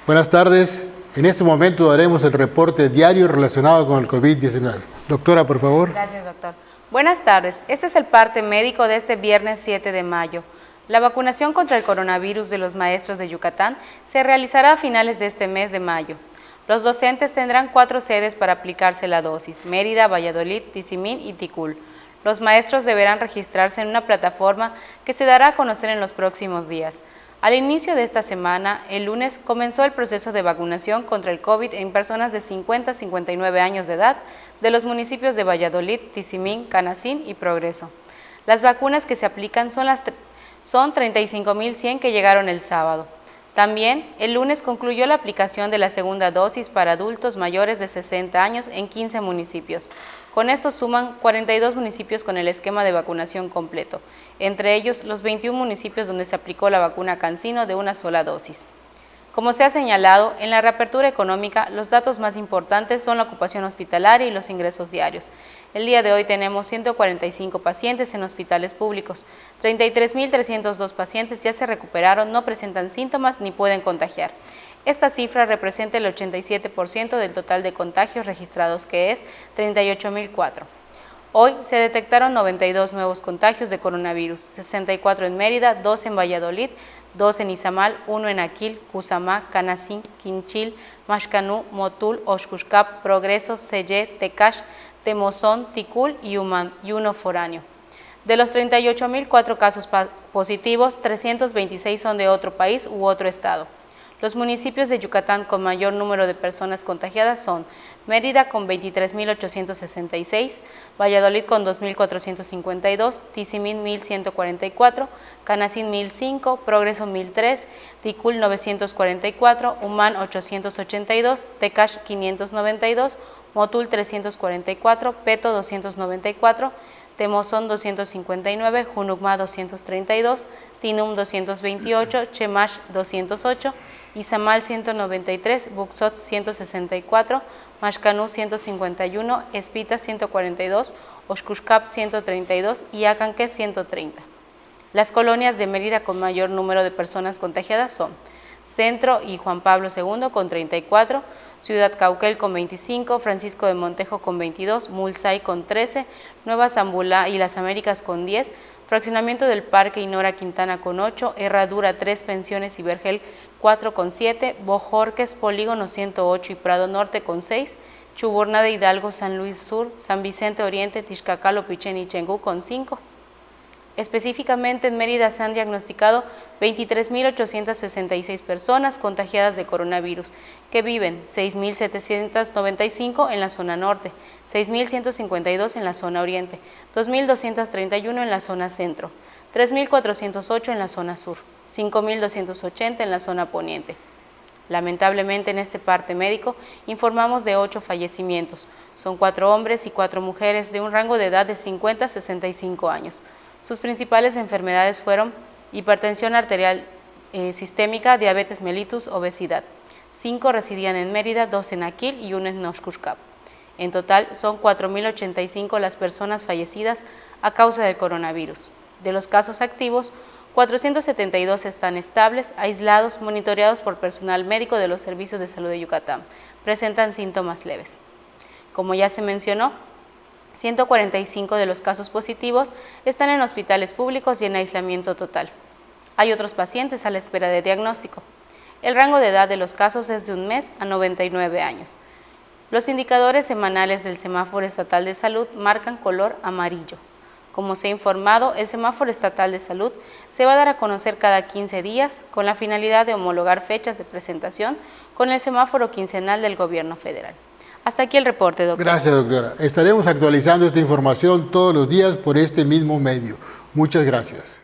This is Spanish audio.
Buenas tardes. En este momento daremos el reporte diario relacionado con el COVID-19. Doctora, por favor. Gracias, doctor. Buenas tardes. Este es el parte médico de este viernes 7 de mayo. La vacunación contra el coronavirus de los maestros de Yucatán se realizará a finales de este mes de mayo. Los docentes tendrán 4 sedes para aplicarse la dosis: Mérida, Valladolid, Tizimín y Ticul. Los maestros deberán registrarse en una plataforma que se dará a conocer en los próximos días. Al inicio de esta semana, el lunes, comenzó el proceso de vacunación contra el COVID en personas de 50 a 59 años de edad de los municipios de Valladolid, Tizimín, Canacín y Progreso. Las vacunas que se aplican son 35.100 que llegaron el sábado. También, el lunes concluyó la aplicación de la segunda dosis para adultos mayores de 60 años en 15 municipios. Con esto suman 42 municipios con el esquema de vacunación completo, entre ellos los 21 municipios donde se aplicó la vacuna CanSino de una sola dosis. Como se ha señalado, en la reapertura económica, los datos más importantes son la ocupación hospitalaria y los ingresos diarios. El día de hoy tenemos 145 pacientes en hospitales públicos, 33.302 pacientes ya se recuperaron, no presentan síntomas ni pueden contagiar. Esta cifra representa el 87% del total de contagios registrados, que es 38.004. Hoy se detectaron 92 nuevos contagios de coronavirus, 64 en Mérida, 2 en Valladolid, 2 en Izamal, 1 en Aquil, Cuzamá, Canacín, Quinchil, Maxcanú, Motul, Oxcuscap, Progreso, Sellé, Tecash, Temozón, Ticul y Umán, y 1 foráneo. De los 38.004 casos positivos, 326 son de otro país u otro estado. Los municipios de Yucatán con mayor número de personas contagiadas son Mérida con 23.866, Valladolid con 2.452, Tizimín 1.144, Canacín 1.005, Progreso 1.003, Ticul 944, Umán 882, Tecash 592, Motul 344, Peto 294, Temozón 259, Junucmá 232, Tinum 228, Chemash 208, Izamal 193, Buxot 164, Maxcanú 151, Espita 142, Oxcuscap 132 y Acanque 130. Las colonias de Mérida con mayor número de personas contagiadas son Centro y Juan Pablo II con 34, Ciudad Cauquel con 25, Francisco de Montejo con 22, Mulsay con 13, Nueva Zambulá y Las Américas con 10, Fraccionamiento del Parque y Nora Quintana con 8, Herradura 3, Pensiones y Vergel 4 con 7, Bojorques, Polígono 108 y Prado Norte con 6, Chuburná de Hidalgo, San Luis Sur, San Vicente Oriente, Tixcacalo, Pichén y Chengú con 5. Específicamente en Mérida se han diagnosticado 23.866 personas contagiadas de coronavirus, que viven 6.795 en la zona norte, 6.152 en la zona oriente, 2.231 en la zona centro, 3.408 en la zona sur, 5.280 en la zona poniente. Lamentablemente en este parte médico informamos de 8 fallecimientos, son 4 hombres y 4 mujeres de un rango de edad de 50 a 65 años. Sus principales enfermedades fueron hipertensión arterial sistémica, diabetes mellitus, obesidad. 5 residían en Mérida, 2 en Aquil y 1 en Oxcuscap. En total son 4.085 las personas fallecidas a causa del coronavirus. De los casos activos, 472 están estables, aislados, monitoreados por personal médico de los servicios de salud de Yucatán. Presentan síntomas leves. Como ya se mencionó, 145 de los casos positivos están en hospitales públicos y en aislamiento total. Hay otros pacientes a la espera de diagnóstico. El rango de edad de los casos es de 1 mes a 99 años. Los indicadores semanales del Semáforo Estatal de Salud marcan color amarillo. Como se ha informado, el Semáforo Estatal de Salud se va a dar a conocer cada 15 días con la finalidad de homologar fechas de presentación con el semáforo quincenal del Gobierno Federal. Hasta aquí el reporte, doctora. Gracias, doctora. Estaremos actualizando esta información todos los días por este mismo medio. Muchas gracias.